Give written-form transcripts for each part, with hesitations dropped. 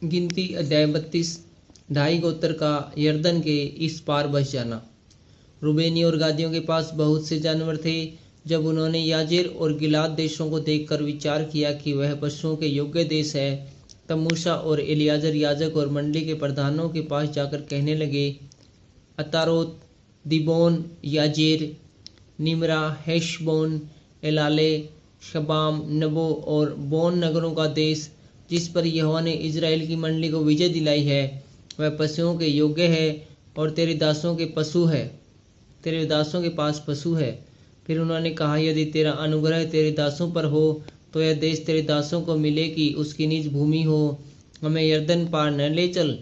गिनती अध्याय 32। ढाई गोत्र का यरदन के इस पार बस जाना। रूबेनी और गादियों के पास बहुत से जानवर थे। जब उन्होंने याजेर और गिलाद देशों को देखकर विचार किया कि वह पशुओं के योग्य देश है, तब मूसा और एलियाजर याजक और मंडली के प्रधानों के पास जाकर कहने लगे, अतारोत, दिबोन, याजेर, निमरा, हेशबोन, एलाले, शबाम, नबो और बोन नगरों का देश जिस पर यहोवा ने इजराइल की मंडली को विजय दिलाई है, वह पशुओं के योग्य है और तेरे दासों के पास पशु है। फिर उन्होंने कहा, यदि तेरा अनुग्रह तेरे दासों पर हो तो यह देश तेरे दासों को मिले कि उसकी निज भूमि हो, हमें यरदन पार न ले चल।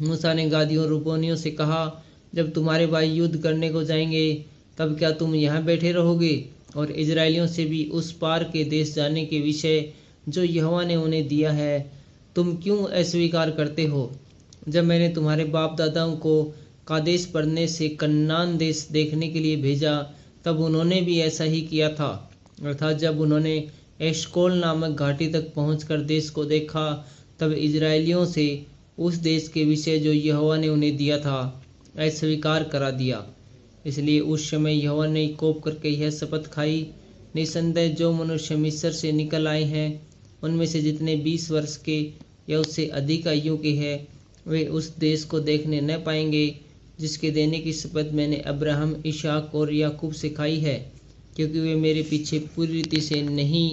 मूसा ने गादियों और रूबेनियों से कहा, जब तुम्हारे भाई युद्ध करने को जाएंगे तब क्या तुम यहाँ बैठे रहोगे? और इजराइलियों से भी उस पार के देश जाने के विषय जो यहोवा ने उन्हें दिया है तुम क्यों अस्वीकार करते हो? जब मैंने तुम्हारे बाप दादाओं को कादेश पढ़ने से कन्नान देश देखने के लिए भेजा, तब उन्होंने भी ऐसा ही किया था। अर्थात जब उन्होंने एशकोल नामक घाटी तक पहुंचकर देश को देखा, तब इजराइलियों से उस देश के विषय जो यहोवा ने उन्हें दिया था अस्वीकार करा दिया। इसलिए उस समय यहोवा ने कोप करके यह शपथ खाई, निसंदेह जो मनुष्य मिस्र से निकल आए हैं उनमें से जितने 20 वर्ष के या उससे अधिक आयु के हैं, वे उस देश को देखने न पाएंगे जिसके देने की शपथ मैंने अब्राहम, इसहाक और याकूब से खाई है, क्योंकि वे मेरे पीछे पूरी रीति से नहीं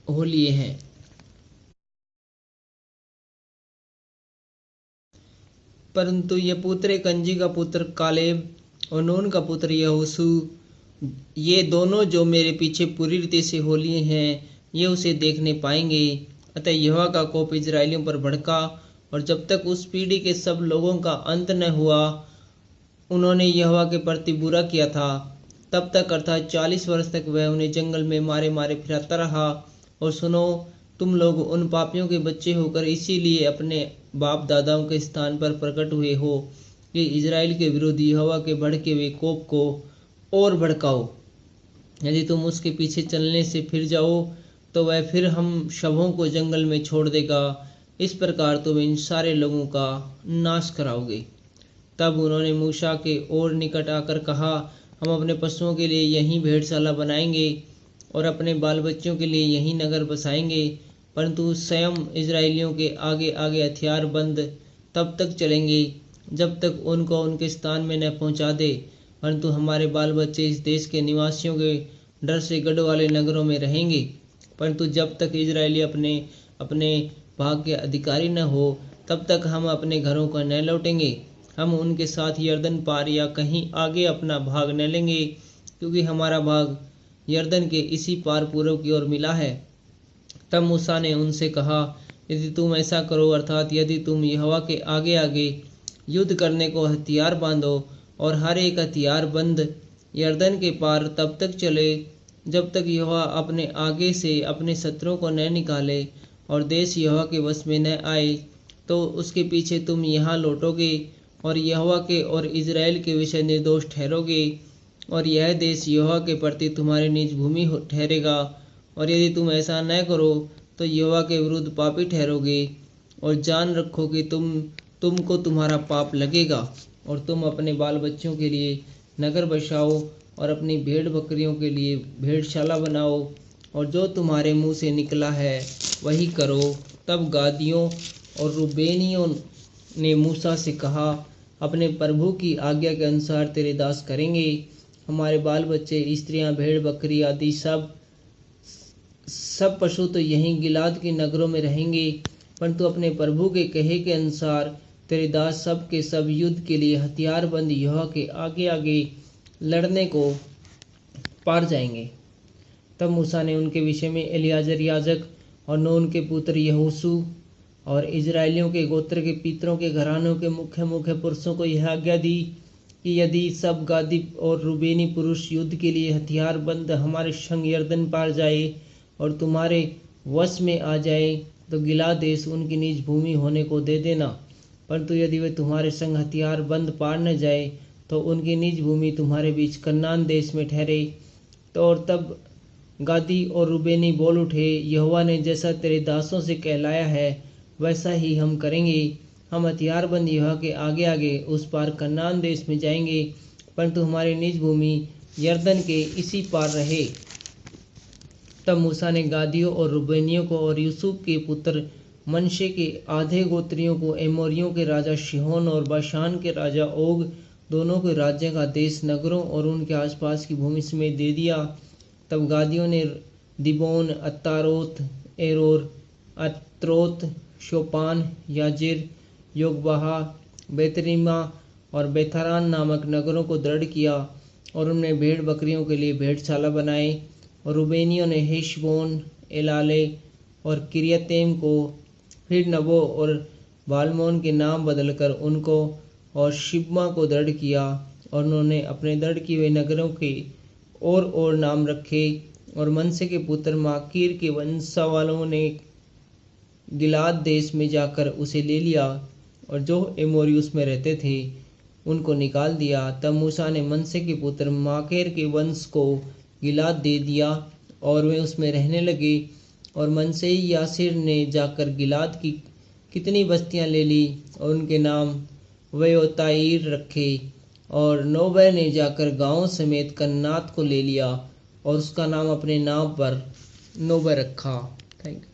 हो लिए हैं। परंतु यपुत्रे कंजी का पुत्र कालेब और नून का पुत्र यहोशू, ये दोनों जो मेरे पीछे पूरी रीति से हो लिए हैं, ये उसे देखने पाएंगे। अतः यहोवा का कोप इजराइलियों पर भड़का, और जब तक उस पीढ़ी के सब लोगों का अंत न हुआ उन्होंने यहोवा के प्रति बुरा किया था, तब तक अर्थात 40 वर्ष तक वह उन्हें जंगल में मारे मारे फिराता रहा। और सुनो, तुम लोग उन पापियों के बच्चे होकर इसीलिए अपने बाप दादाओं के स्थान पर प्रकट हुए हो कि इजराइल के विरुद्ध यहोवा के भड़के हुए कोप को और भड़काओ। यदि तुम उसके पीछे चलने से फिर जाओ तो वह फिर हम शवों को जंगल में छोड़ देगा। इस प्रकार तुम इन सारे लोगों का नाश कराओगे। तब उन्होंने मूसा के और निकट आकर कहा, हम अपने पशुओं के लिए यहीं भेड़शाला बनाएंगे और अपने बाल बच्चों के लिए यहीं नगर बसाएंगे, परंतु स्वयं इजराइलियों के आगे आगे हथियार बंद तब तक चलेंगे जब तक उनको उनके स्थान में न पहुंचा दे, परंतु हमारे बाल बच्चे इस देश के निवासियों के डर से गढ़ वाले नगरों में रहेंगे। परंतु जब तक इजरायली अपने अपने भाग के अधिकारी न हो तब तक हम अपने घरों को न लौटेंगे। हम उनके साथ यरदन पार या कहीं आगे अपना भाग न लेंगे, क्योंकि हमारा भाग यरदन के इसी पार पूर्व की ओर मिला है। तब मूसा ने उनसे कहा, यदि तुम ऐसा करो, अर्थात यदि तुम यहोवा के आगे आगे युद्ध करने को हथियार बांधो और हर एक हथियार बंद यरदन के पार तब तक चले जब तक यहोवा अपने आगे से अपने शत्रुओं को न निकाले और देश यहोवा के वश में न आए, तो उसके पीछे तुम यहाँ लौटोगे और यहोवा के और इजराइल के विषय निर्दोष ठहरोगे, और यह देश यहोवा के प्रति तुम्हारी निज भूमि ठहरेगा। और यदि तुम ऐसा न करो तो यहोवा के विरुद्ध पापी ठहरोगे, और जान रखो कि तुमको तुम्हारा पाप लगेगा, और तुम अपने बाल बच्चों के लिए नगर बसाओ और अपनी भेड़ बकरियों के लिए भेड़शाला बनाओ, और जो तुम्हारे मुंह से निकला है वही करो। तब गादियों और रूबेनियों ने मूसा से कहा, अपने प्रभु की आज्ञा के अनुसार तेरे दास करेंगे। हमारे बाल बच्चे, स्त्रियां, भेड़ बकरी आदि सब पशु तो यहीं गिलाद के नगरों में रहेंगे, परंतु अपने प्रभु के कहे के अनुसार तेरे दास सब के सब युद्ध के लिए हथियारबंद यहोवा के आगे आगे लड़ने को पार जाएंगे। तब मूसा ने उनके विषय में एलियाजर याजक और नून के पुत्र यहोशू और इजराइलियों के गोत्र के पितरों के घरानों के मुख्य मुख्य पुरुषों को यह आज्ञा दी कि यदि सब गादी और रूबेनी पुरुष युद्ध के लिए हथियार बंद हमारे संग यरदन पार जाए और तुम्हारे वश में आ जाए, तो गिलाद देश उनकी निज भूमि होने को दे देना। परंतु यदि वे तुम्हारे संग हथियार बंद पार न जाए तो उनकी निज भूमि तुम्हारे बीच कन्नान देश में ठहरे। तो और तब गादी और रूबेनी बोल उठे, यहोवा ने जैसा तेरे दासों से कहलाया है वैसा ही हम करेंगे। हम हथियारबंद यहोवा के आगे आगे उस पार कनान देश में जाएंगे, परंतु हमारी निज भूमि यरदन के इसी पार रहे। तब मूसा ने गादियों और रूबेनियों को और यूसुफ के पुत्र मनशे के आधे गोत्रियों को एमोरियों के राजा शिहोन और बाशान के राजा ओग दोनों के राज्य का देश नगरों और उनके आसपास की भूमि समेत दे दिया। तब गादियों ने दिबोन, अत्तारोत, एरोर, अत्रोत, शोपान, याजिर, योगबहा, बेतरीमा और बेथारान नामक नगरों को दृढ़ किया और उनमें भेड़ बकरियों के लिए भेड़शाला बनाए। और रूबेनियों ने हेशबोन, एलाले और किरियतेम को, फिर नबो और बालमोन के नाम बदलकर उनको और शिब्मा को दृढ़ किया। और उन्होंने अपने दृढ़ किए हुए नगरों के और नाम रखे। और मनसे के पुत्र माकीर के वंशावलों ने गिलाद देश में जाकर उसे ले लिया और जो एमोरी उसमें रहते थे उनको निकाल दिया। तब मूसा ने मनसे के पुत्र माकीर के वंश को गिलाद दे दिया और वे उसमें रहने लगे। और मनसे यासिर ने जाकर गिलाद की कितनी बस्तियां ले ली और उनके नाम वयोताईर रखे। और नोबह ने जाकर गांव समेत कन्नात को ले लिया और उसका नाम अपने नाम पर नोबह रखा। Thank you.